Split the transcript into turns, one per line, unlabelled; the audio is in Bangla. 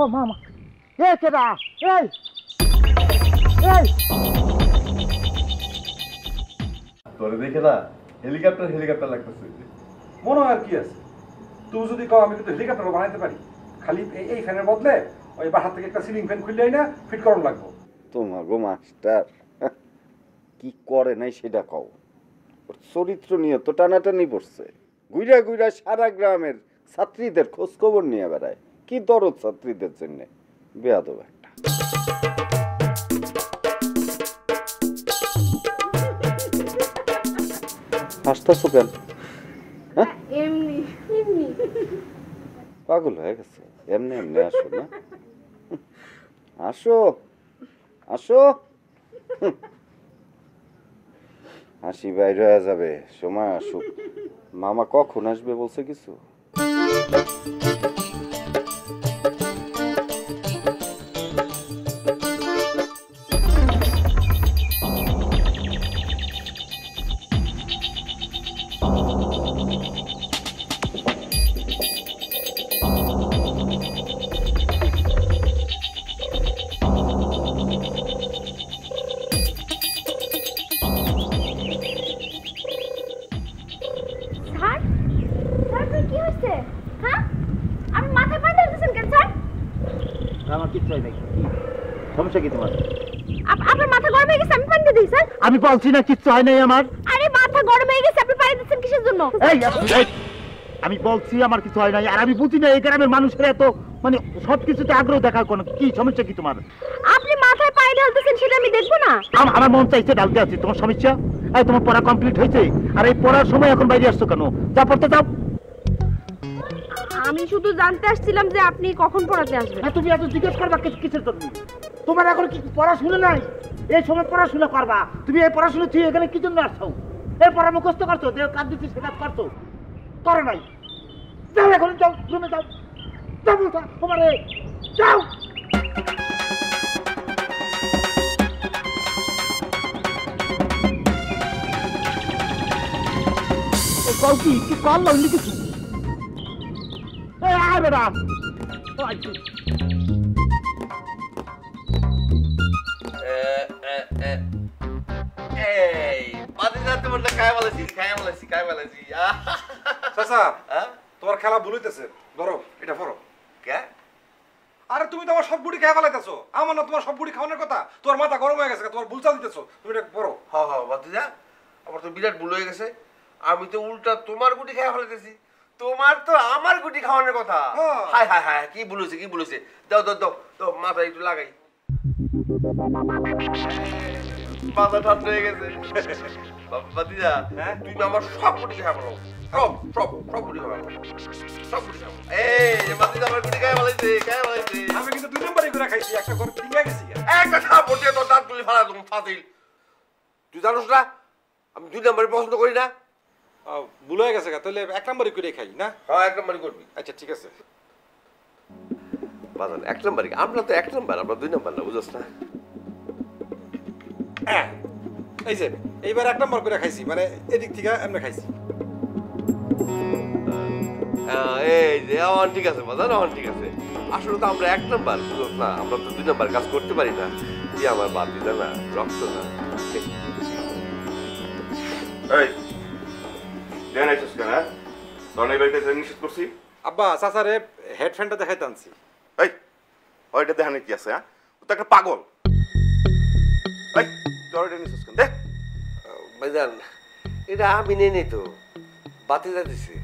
ও মামা এই কেডা এই এই
তোরে দেখে না হেলিকপ্টার লাগতেছে।
মনে হয় আর কি আছে, তুই যদি কও আমি কিন্তু হেলিকপ্টার বানাইতে পারি, খালি এই ফ্যানের বদলে ওই বাসার থেকে একটা সিলিং ফ্যান খুললেই না ফিট করানো লাগবো।
তোমার গো মাস্টার কি করে নাই সেটা কও। ওর চরিত্র নিয়ে তো টানাটানি পড়ছে, ঘুরা ঘুরা সারা গ্রামের ছাত্রীদের খোঁজ খবর নিয়ে বেড়ায়। কি দরদ ছাত্রীদের জন্য, বেয়াদব একটা। হাসতেছো কেন? হ্যাঁ
এমনি এমনি
পাগল হয়ে গেছে? এমনি এমনি আসো না, আসো আসো। হাসি বাইরে হয়ে যাবে, সময় আসুক। মামা কখন আসবে বলছে কিছু?
সমস্যা কি তোমার?
আপনার মাথা গরম হয়ে গেছে, আমি পানি দিয়ে দিই স্যার।
আমি বলছি না কিচ্ছু হয় নাই আমার।
আরে মাথা গরম হয়ে গেছে, আপনি পানি দিচ্ছেন কিসের জন্য?
আমি বলছি আমার কিছু হয় নাই, আর আমি বুঝি না এই গ্রামের মানুষের এত মানে সবকিছুতে আগ্রহ দেখার কোনো কি সমস্যা কি তোমার?
আপনি মাথায় পানি ঢালতেছেন সেটা আমি দেখবো না?
আমার মন চাইছে ঢালতে আছি, তোমার সমস্যা? এই তোমার পড়া কমপ্লিট হয়েছে, আর এই পড়ার সময় এখন বাইরে আসছো কেন? যা পড়তে যাও।
আমি শুধু জানতে আসছিলাম যে আপনি কখন পড়াতে আসবেন।
তুমি এত জিজ্ঞেস করবা কিসের জন্য? তোমার এখন কি পড়াশোনা নাই? এই সময় পড়াশোনা করবা। তুমি এই পড়াশোনা তুই এখানে কি জন্য আসছো? এই পড়া মুখস্থ করছো, যে কাজ দিচ্ছি সে কাজ করছো, করো নাই? যাও এখন, যাও রুমে যাও, যাও তোমার যাও। কল কি কল লাগলি কিছু? আয় বেড়া
তোমার খেলা ভুল হইতেছে, ধরো এটা ধরো। আরে তুমি তো আমার সব বুড়ি খেয়ে ফেলাইতেছো। আমার না তোমার সব বুড়ি খাওয়ানোর কথা, তোমার মাথা গরম হয়ে গেছে, তোমার ভুল চাল দিতেছো, তুমি এটা পড়ো।
হ্যাঁ হ্যাঁ বাতিজা, আমার তো বিরাট ভুল হয়ে গেছে। আমি তো উল্টা তোমার গুটি খেয়ে ফেলাইতেছি, তোমার তো আমার গুটি খাওয়ানোর কথা। হায় হায় হায়, কি ভুল হয়েছে কি ভুল হয়েছে। দাও দাও দাও তো মাথা একটু লাগাই। মাথা ঠান্ডা হয়ে গেছে। বাতিজা তুমি আমার সব গুটি খেয়ে ফেলো, সব সব সব গুটি খাওয়া, সব গুটি খাওয়া। এই বাতিজা আমার গুটি খেয়ে ফেলাইছে, খেয়ে ফেলাইছে।
আমি কিন্তু 2 নম্বরই করে খাইছি, একটা করে টিঙ্গা গেছি।
একটা থাপড় দিয়ে তোর দাঁত তুলে ফেলা তুমি ফাজিল। তুই জানোস না আমি 2 নম্বরে পছন্দ করি না।
ভুল হয়ে গেছে, তাহলে 1 নম্বরই করে খাই না?
হ্যাঁ 1 নম্বরই করবি।
আচ্ছা ঠিক আছে।
বাজান 1 নম্বরই, আমরা তো 1 নম্বর, আমরা 2 নম্বর না, বুঝছ না?
এই যে এইবার 1 নম্বর করে খাইছি, মানে এদিক থেকে এমনি খাইছি।
এই যে আমার ঠিক আছে বাজান, আমার ঠিক আছে। আসলে তো আমরা 1 নম্বর, বুঝছ না? আমরা তো 2 নম্বর কাজ করতে পারি না। কি আমার বাতিজা না, রক্ত না।
এই দেন আইছস কেন? তোর এই বাড়িতে নিষেধ করছি।
আব্বা চাচারে হেডফোনটা দেখাইতে আনছি।
এই ওইটা দেখানে কি আছে? হ্যাঁ ও তো একটা পাগল। এই তোর এটা নিষেধ কেন? দেখ
ভাইজান এটা আমি নেই তো, বাতিজা দিছি।